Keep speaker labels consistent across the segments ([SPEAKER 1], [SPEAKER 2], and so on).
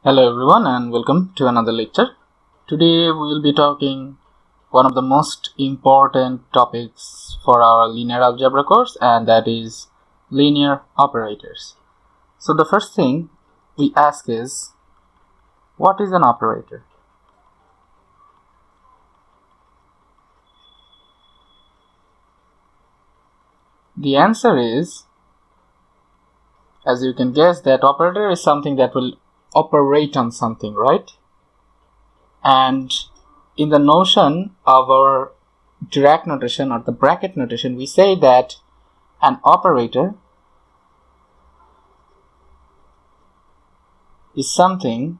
[SPEAKER 1] Hello everyone and welcome to another lecture. Today we will be talking one of the most important topics for our linear algebra course, and that is linear operators. So the first thing we ask is, what is an operator? The answer is, as you can guess, that operator is something that will operate on something, right? And in the notion of our Dirac notation or the bracket notation, we say that an operator is something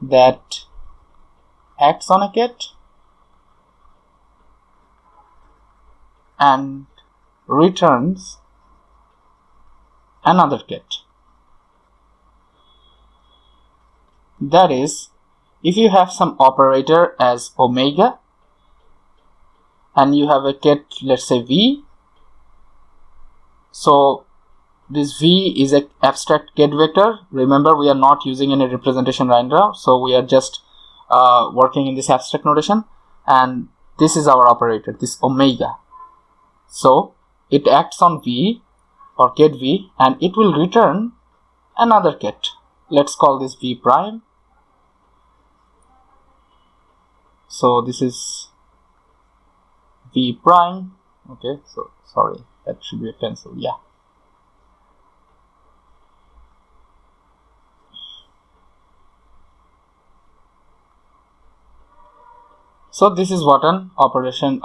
[SPEAKER 1] that acts on a ket and returns another ket. That is, if you have some operator as omega and you have a ket, let's say v, so this v is an abstract ket vector. Remember, we are not using any representation right now, so we are just working in this abstract notation, and this is our operator, this omega. So it acts on v or ket v and it will return another ket. Let's call this v prime. So this is v prime. Okay, so sorry, that should be a pencil. Yeah. So this is what an operation,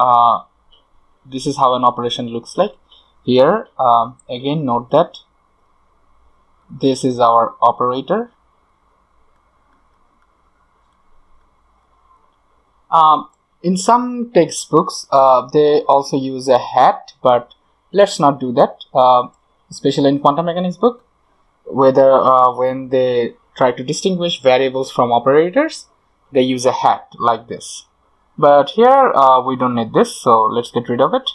[SPEAKER 1] this is how an operation looks like. Here, again note that this is our operator. In some textbooks, they also use a hat, but let's not do that, especially in quantum mechanics book, whether when they try to distinguish variables from operators, they use a hat like this. But here we don't need this, so let's get rid of it.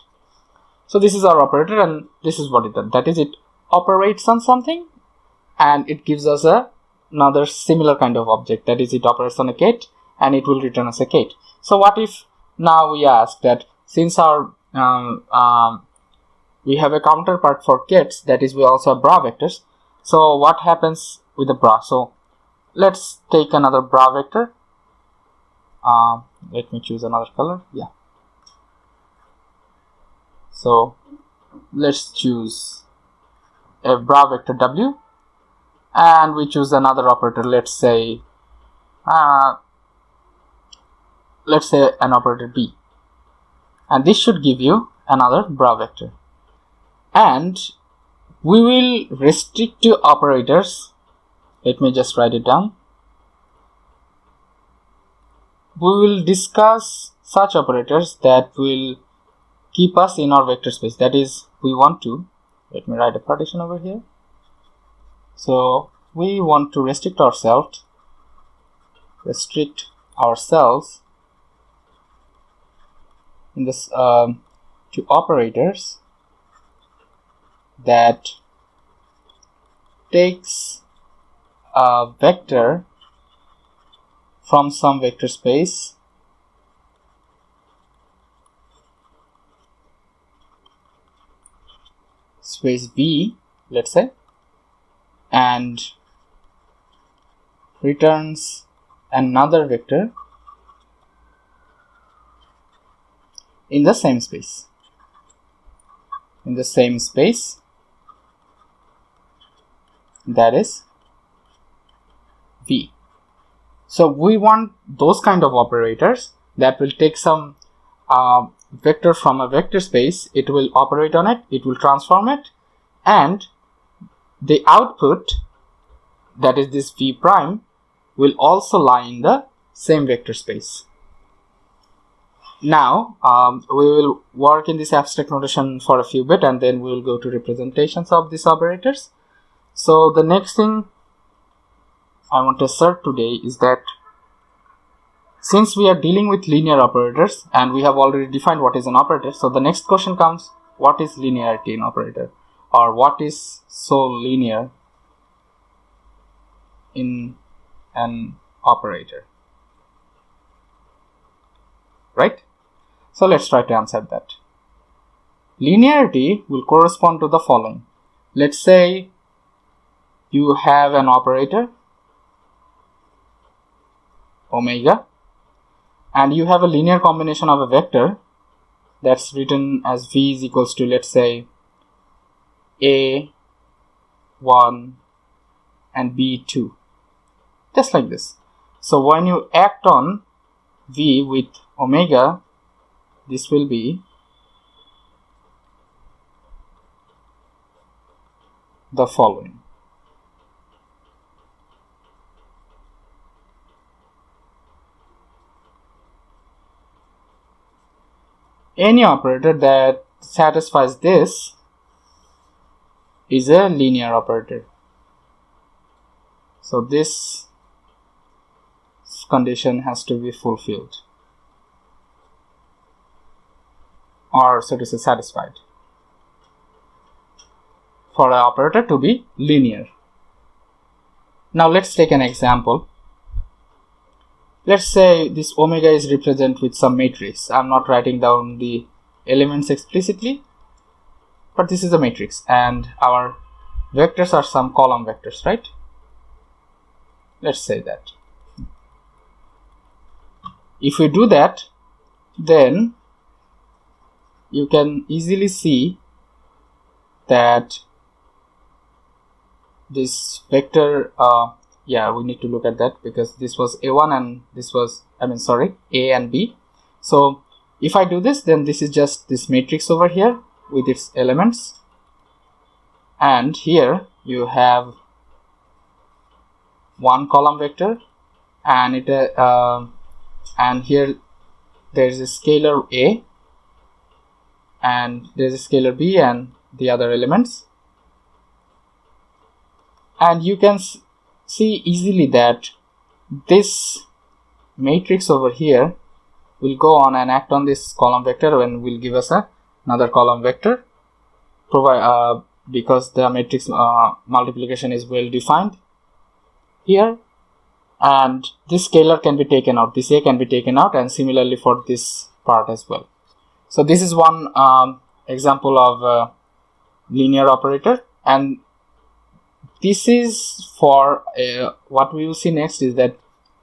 [SPEAKER 1] So this is our operator, and this is what it does. That is, it operates on something and it gives us another similar kind of object. That is, it operates on a ket and it will return us a ket. So what if now we ask that since our we have a counterpart for kets, that is, we also have bra vectors. So what happens with the bra? So let's take another bra vector. Let me choose another color. Yeah. So let's choose a bra vector w, and we choose another operator. Let's say an operator b, and this should give you another bra vector. And we will restrict to operators. Let me just write it down. We will discuss such operators that will keep us in our vector space. That is, we want to, let me write a partition over here. So we want to restrict ourselves in this to operators that takes a vector from some vector space V, let's say, and returns another vector in the same space. That is V. So we want those kind of operators that will take some vector from a vector space, it will operate on it, it will transform it, and the output, that is this v prime, will also lie in the same vector space. Now we will work in this abstract notation for a few bit, and then we will go to representations of these operators. So the next thing I want to assert today is that since we are dealing with linear operators and we have already defined what is an operator, so the next question comes, what is linearity in operator, or what is so linear in an operator, right? So let's try to answer that. Linearity will correspond to the following. Let's say you have an operator omega, and you have a linear combination of a vector that's written as v is equals to, let's say, a1 and b2, just like this. So when you act on v with omega, this will be the following. Any operator that satisfies this is a linear operator. So this condition has to be fulfilled, or so to say satisfied, for an operator to be linear. Now let's take an example. Let's say this omega is represented with some matrix. I'm not writing down the elements explicitly, but this is a matrix, and our vectors are some column vectors, right? Let's say that. If we do that, then you can easily see that this vector, we need to look at that, because this was a1 and this was, a and b. So if I do this, then this is just this matrix over here with its elements, and here you have one column vector, and it and here there is a scalar a, and there is a scalar b and the other elements, and you can see easily that this matrix over here will go on and act on this column vector and will give us another column vector, because the matrix multiplication is well defined here, and this scalar can be taken out, this a can be taken out, and similarly for this part as well. So this is one example of a linear operator, and this is for what we will see next is that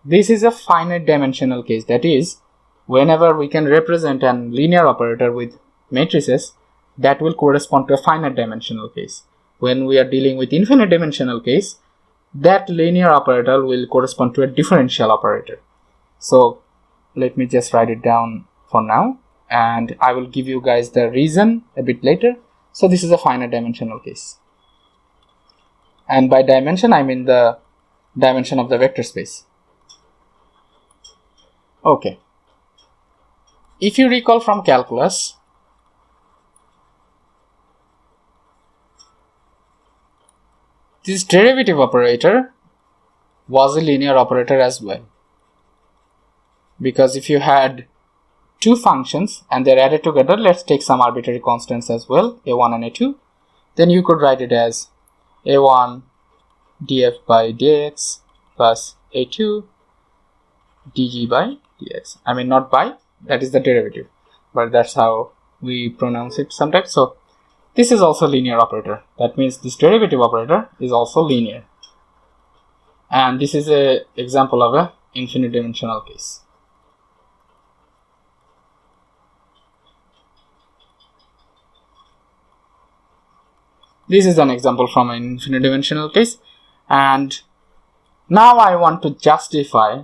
[SPEAKER 1] this is a finite dimensional case. That is, whenever we can represent a linear operator with matrices, that will correspond to a finite dimensional case. When we are dealing with infinite dimensional case, that linear operator will correspond to a differential operator. So let me just write it down for now, and I will give you guys the reason a bit later. So this is a finite dimensional case, and by dimension I mean the dimension of the vector space. Okay, if you recall from calculus, this derivative operator was a linear operator as well, because if you had two functions and they're added together, let's take some arbitrary constants as well, a1 and a2, then you could write it as a1 df by dx plus a2 dg by dx. I mean, not by, that is the derivative, but that's how we pronounce it sometimes. So this is also linear operator. That means this derivative operator is also linear, and this is an example of a infinite dimensional case. This is an example from an infinite dimensional case, and now I want to justify.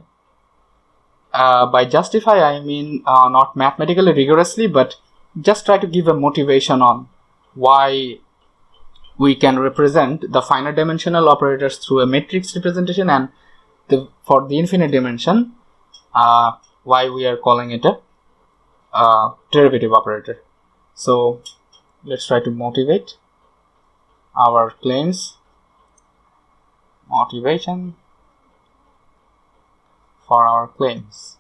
[SPEAKER 1] By justify I mean not mathematically rigorously, but just try to give a motivation on why we can represent the finite dimensional operators through a matrix representation, and for the infinite dimension, why we are calling it a derivative operator. So let's try to motivate our claims. Motivation for our claims.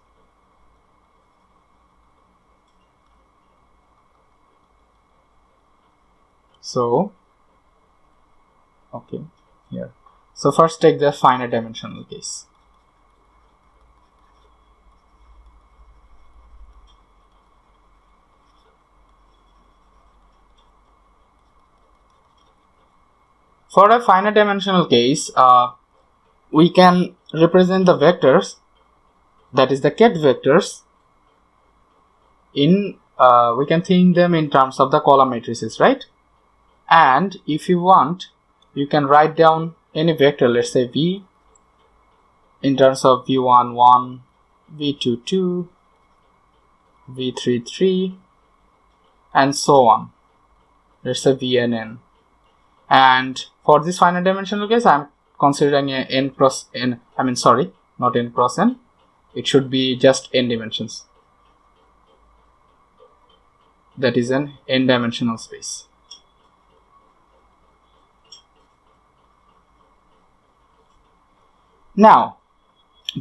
[SPEAKER 1] So, okay, here So first take the finite dimensional case. For a finite dimensional case, we can represent the vectors, that is the ket vectors, in we can think them in terms of the column matrices, right? And if you want, you can write down any vector, let's say v, in terms of v1 1, v2 2, v3 3, and so on. Let's say vn n. And for this finite dimensional case, I'm considering a n cross n, not n cross n, it should be just n dimensions. That is an n dimensional space. Now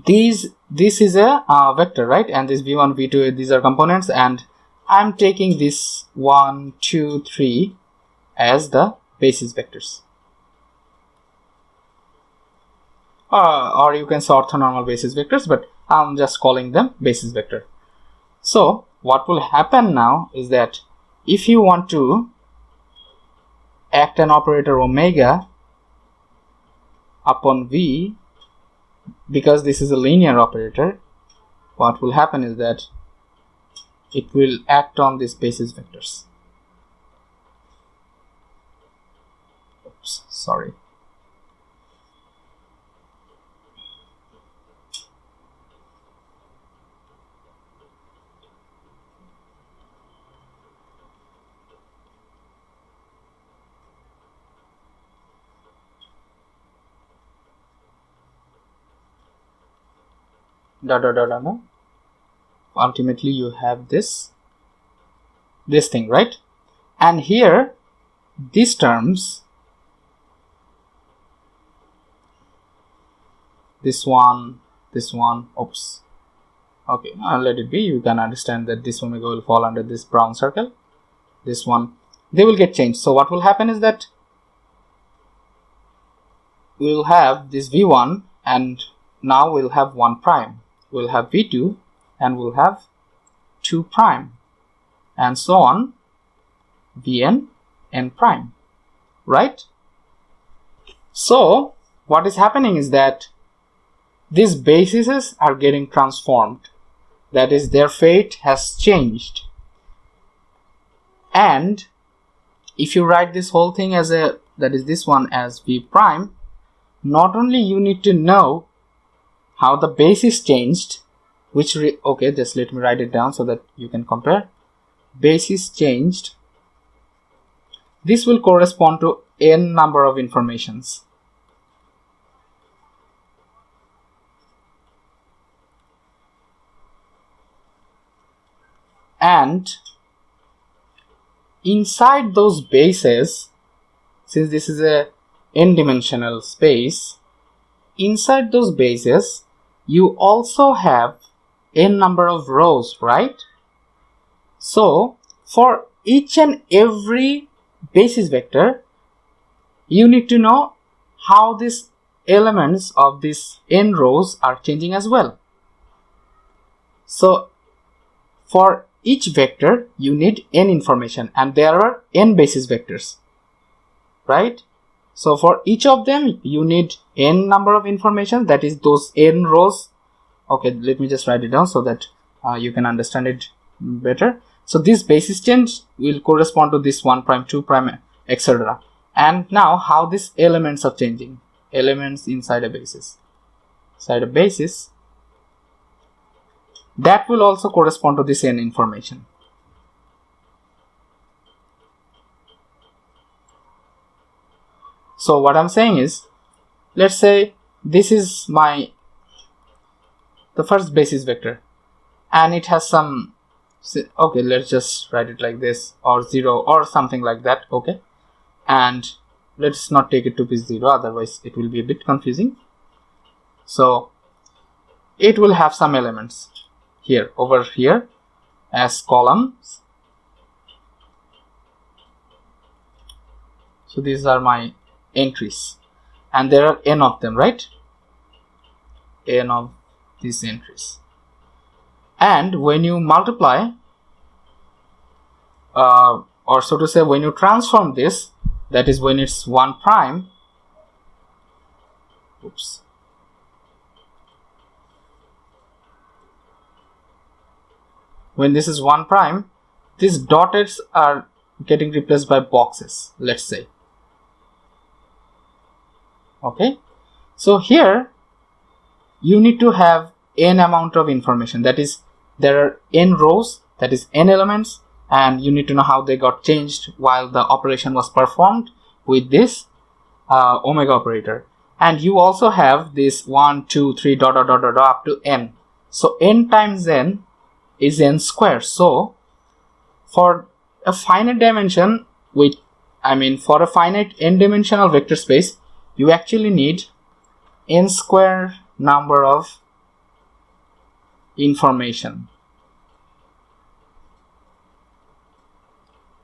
[SPEAKER 1] this is a vector, right? And this v1 v2, these are components, and I'm taking this 1 2 3 as the basis vectors, or you can say orthonormal basis vectors, but I'm just calling them basis vector. So what will happen now is that if you want to act an operator omega upon v, because this is a linear operator, what will happen is that it will act on these basis vectors. Oops, sorry. Ultimately you have this thing, right? And here these terms, this one, oops, okay, let it be. You can understand that this omega will fall under this brown circle, this one, they will get changed. So what will happen is that we will have this v1, and now we'll have 1 prime, we'll have v2, and we'll have 2 prime, and so on, vn n prime, right? So what is happening is that these bases are getting transformed, that is, their fate has changed. And if you write this whole thing as a, that is this one as v prime, not only you need to know how the basis changed, which okay, just let me write it down so that you can compare. Basis changed, this will correspond to n number of informations. And inside those bases, since this is a n-dimensional space, inside those bases you also have n number of rows, right? So for each and every basis vector, you need to know how these elements of these n rows are changing as well. So for each vector you need n information, and there are n basis vectors, right? So for each of them you need n number of information, that is those n rows. Okay, let me just write it down so that you can understand it better. So this basis change will correspond to this 1 prime, 2 prime, etc. And now how these elements are changing, elements inside a basis, that will also correspond to this n information. So what I'm saying is, let's say this is the first basis vector, and it has some, okay, let's just write it like this, or 0 or something like that, okay, and let's not take it to be 0, otherwise it will be a bit confusing. So it will have some elements here, over here, as columns. So these are my entries, and there are n of them, right? N of these entries. And when you multiply, or so to say, when you transform this, that is when it's 1 prime, oops, when this is 1 prime, these dotteds are getting replaced by boxes, let's say. Okay, so here you need to have n amount of information, that is there are n rows, that is n elements, and you need to know how they got changed while the operation was performed with this omega operator. And you also have this 1 2 3 dot dot dot dot up to n, so n times n is n square. So for a finite dimension with, for a finite n dimensional vector space, you actually need n square number of information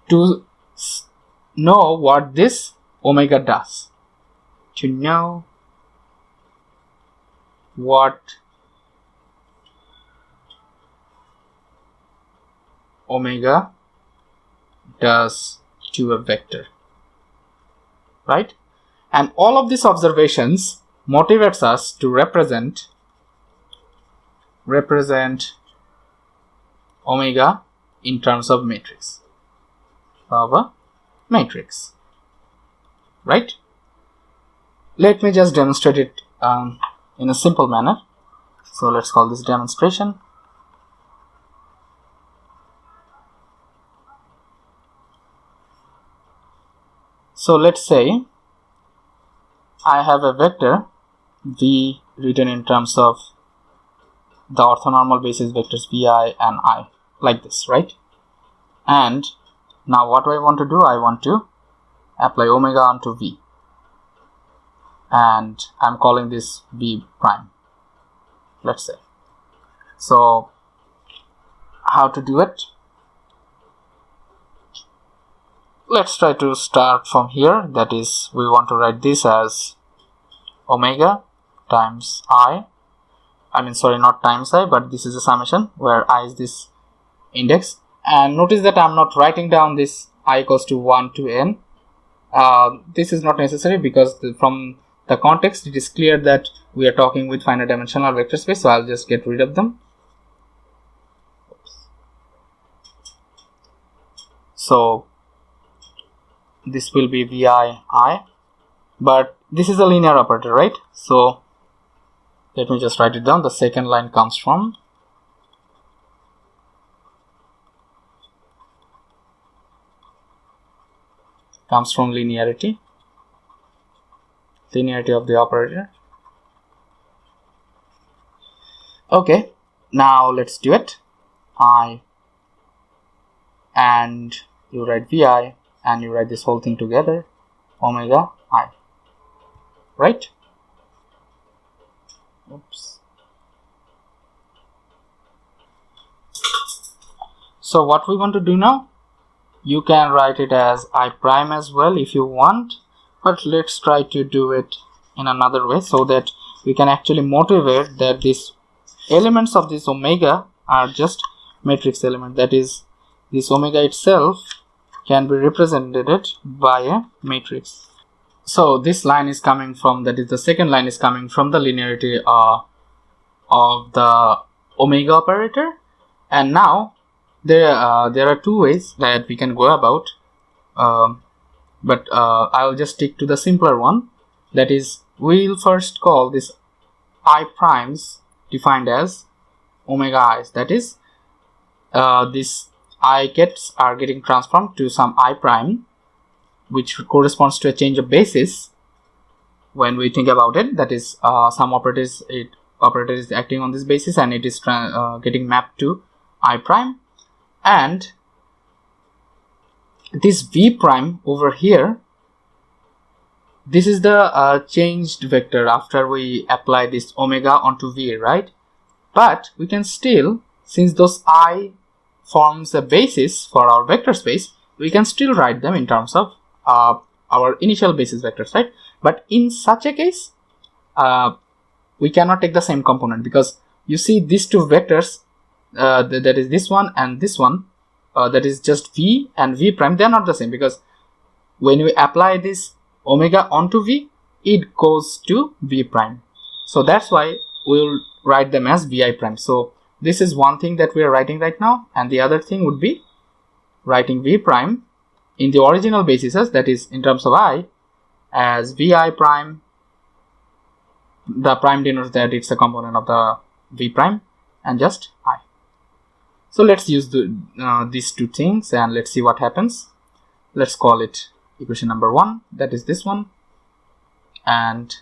[SPEAKER 1] to know what this omega does, to know what omega does to a vector, right? And all of these observations motivates us to represent omega in terms of matrix, right? Let me just demonstrate it in a simple manner. So let's call this demonstration. So let's say I have a vector v written in terms of the orthonormal basis vectors vi and I, like this, right? And now what do I want to do? I want to apply omega onto v, and I'm calling this v prime, let's say. So how to do it? Let's try to start from here, that is we want to write this as omega times I, sorry, not times I, but this is a summation where I is this index. And notice that I'm not writing down this I equals to 1 to n. This is not necessary because from the context it is clear that we are talking with finite dimensional vector space, so I'll just get rid of them. So this will be vi I, but this is a linear operator, right? So let me just write it down. The second line comes from linearity of the operator. Okay, now let's do it. I, and you write vi, and you write this whole thing together, omega I, right? Oops. So what we want to do now, you can write it as I prime as well if you want, but let's try to do it in another way so that we can actually motivate that these elements of this omega are just matrix element, that is this omega itself can be represented by a matrix. So this line is coming from, that is the second line is coming from the linearity of the omega operator. And now there are two ways that we can go about, but I'll just stick to the simpler one, that is we'll first call this I primes defined as omega i's, that is this I are getting transformed to some I prime which corresponds to a change of basis when we think about it, that is some operator is acting on this basis and it is getting mapped to I prime. And this v prime over here, this is the changed vector after we apply this omega onto v, right? But we can still, since those I forms a basis for our vector space, we can still write them in terms of our initial basis vectors, right? But in such a case, we cannot take the same component, because you see these two vectors, that is this one and this one, that is just v and v prime, they are not the same, because when we apply this omega onto v, it goes to v prime. So that's why we'll write them as vi prime. So this is one thing that we are writing right now, and the other thing would be writing v prime in the original basis, that is in terms of I, as vi prime. The prime denotes that it's a component of the v prime, and just I. So let's use these two things and let's see what happens. Let's call it equation number 1, that is this one, and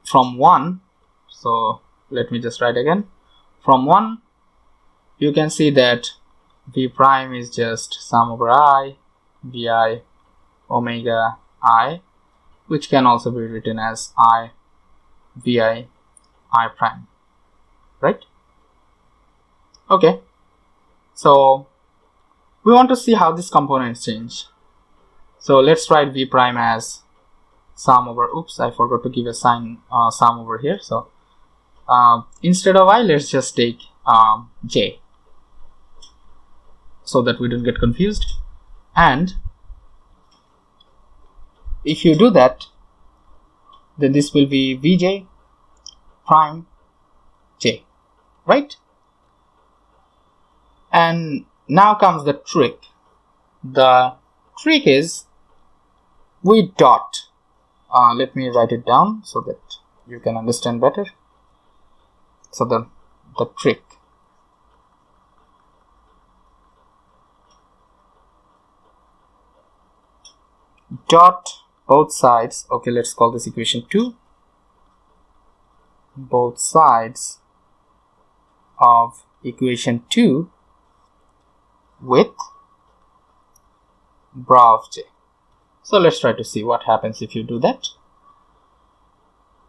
[SPEAKER 1] from 1, so let me just write again. From 1, you can see that v prime is just sum over I vi omega I, which can also be written as I vi I prime, right? Okay, so we want to see how these components change. So let's write v prime as sum over, oops, I forgot to give a sign sum over here. So instead of I, let's just take j, so that we don't get confused. And if you do that, then this will be vj prime j, right? And now comes the trick. The trick is we dot. Let me write it down so that you can understand better. So the trick. Dot both sides. Okay, let's call this equation 2. Both sides of equation 2 with bra of j. So let's try to see what happens if you do that.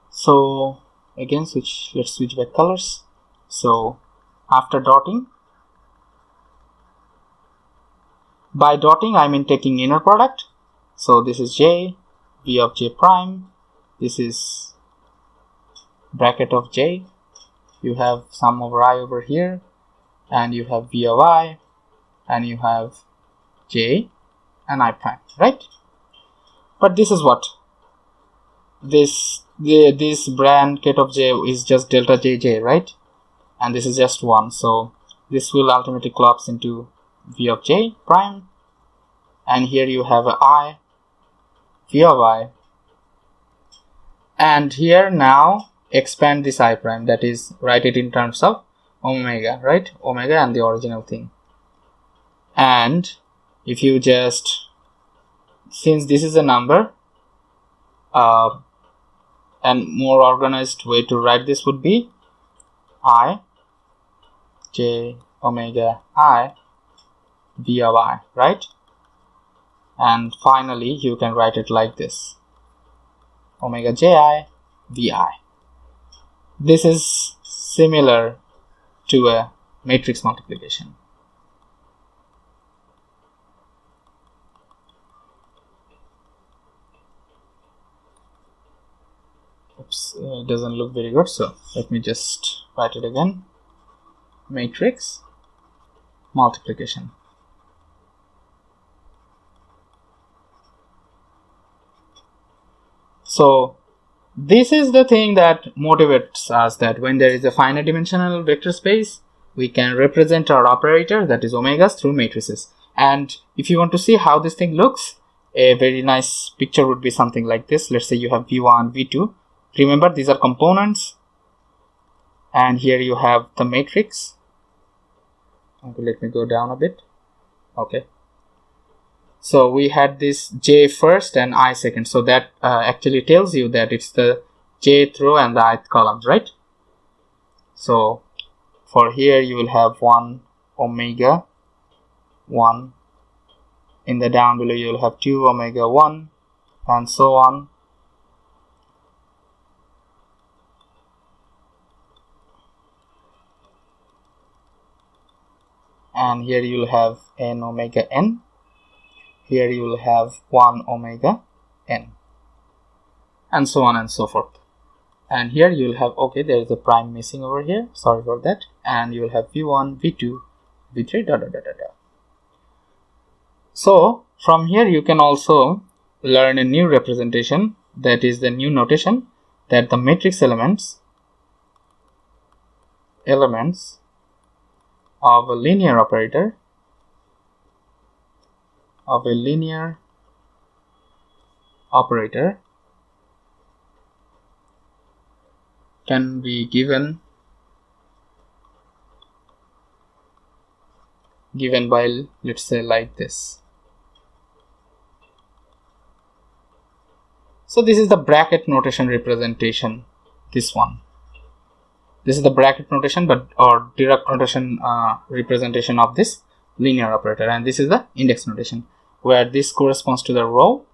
[SPEAKER 1] So again, let's switch back colors. So after dotting, by dotting I mean taking inner product. So this is j, v of j prime, this is bracket of j, you have sum over I over here, and you have v of I, and you have j and I prime, right? But this is what? This bracket of j is just delta jj, right? And this is just 1, so this will ultimately collapse into v of j prime, and here you have I, v of I, and here now expand this I prime, that is write it in terms of omega, right? Omega and the original thing. And if you just, since this is a number, and more organized way to write this would be I j omega I v of I, right? And finally you can write it like this, omega ji vi. This is similar to a matrix multiplication. Oops, it doesn't look very good, so let me just write it again. Matrix multiplication. So this is the thing that motivates us, that when there is a finite dimensional vector space, we can represent our operator, that is omegas, through matrices. And if you want to see how this thing looks, a very nice picture would be something like this. Let's say you have v1, v2. Remember, these are components, and here you have the matrix. Okay, let me go down a bit. Okay, so we had this j first and I second, so that actually tells you that it's the jth row and the ith column, right? So for here you will have 1 omega 1, in the down below you will have 2 omega 1, and so on. And here you will have n omega n. Here you will have 1 omega n. and so on and so forth. And here you will have, okay, there is a prime missing over here, sorry for that, and you will have v1, v2, v3, da da da da da. So from here you can also learn a new representation, that is the new notation, that the matrix elements of a linear operator can be given by, let's say, like this. So this is the bracket notation representation, this one. This is the bracket notation or direct notation representation of this linear operator, and this is the index notation, where this corresponds to the row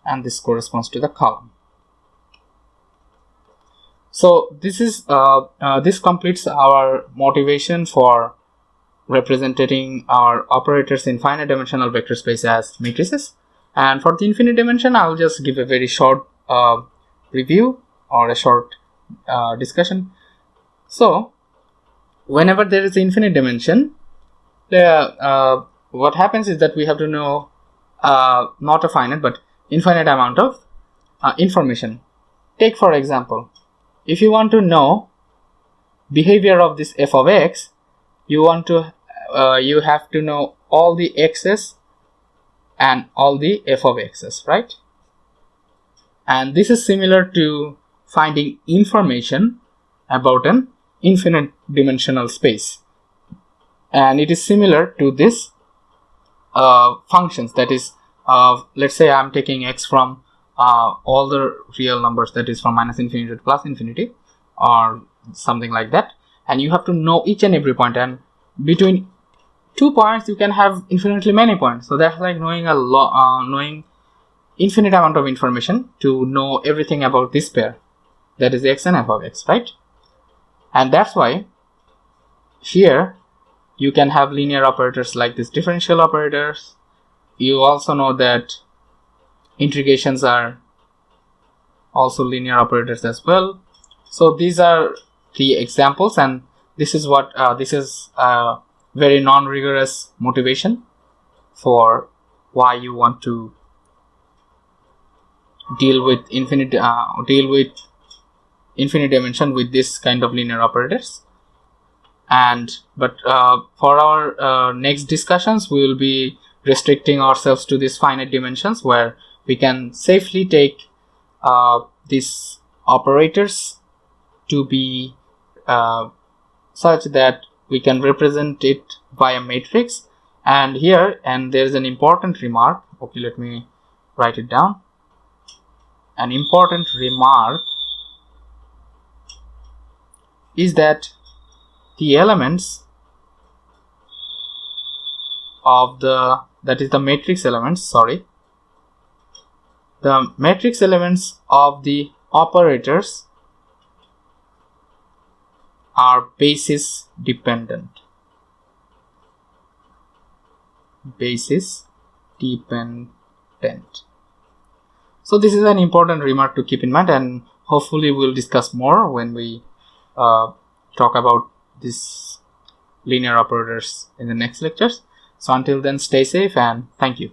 [SPEAKER 1] and this corresponds to the column. So this is this completes our motivation for representing our operators in finite dimensional vector space as matrices. And for the infinite dimension, I will just give a very short review or a short discussion. So whenever there is infinite dimension, what happens is that we have to know not a finite but infinite amount of information. Take for example, if you want to know behavior of this f of x, you have to know all the x's and all the f of x's, right? And this is similar to finding information about an infinite dimensional space, and it is similar to this functions, that is let's say I'm taking x from all the real numbers, that is from minus infinity to plus infinity or something like that, and you have to know each and every point, and between 2 points you can have infinitely many points. So that's like knowing knowing infinite amount of information to know everything about this pair, that is x and f of x, right? And that's why here you can have linear operators like this differential operators. You also know that intrications are also linear operators as well. So these are the examples, and this is what this is very non-rigorous motivation for why you want to deal with infinite dimension with this kind of linear operators. But for our next discussions, we will be restricting ourselves to these finite dimensions, where we can safely take these operators to be such that we can represent it by a matrix. And here, and there is an important remark, okay, let me write it down. An important remark is that the elements of the matrix elements of the operators are basis dependent. So this is an important remark to keep in mind, and hopefully we'll discuss more when we talk about these linear operators in the next lectures. So until then, stay safe and thank you.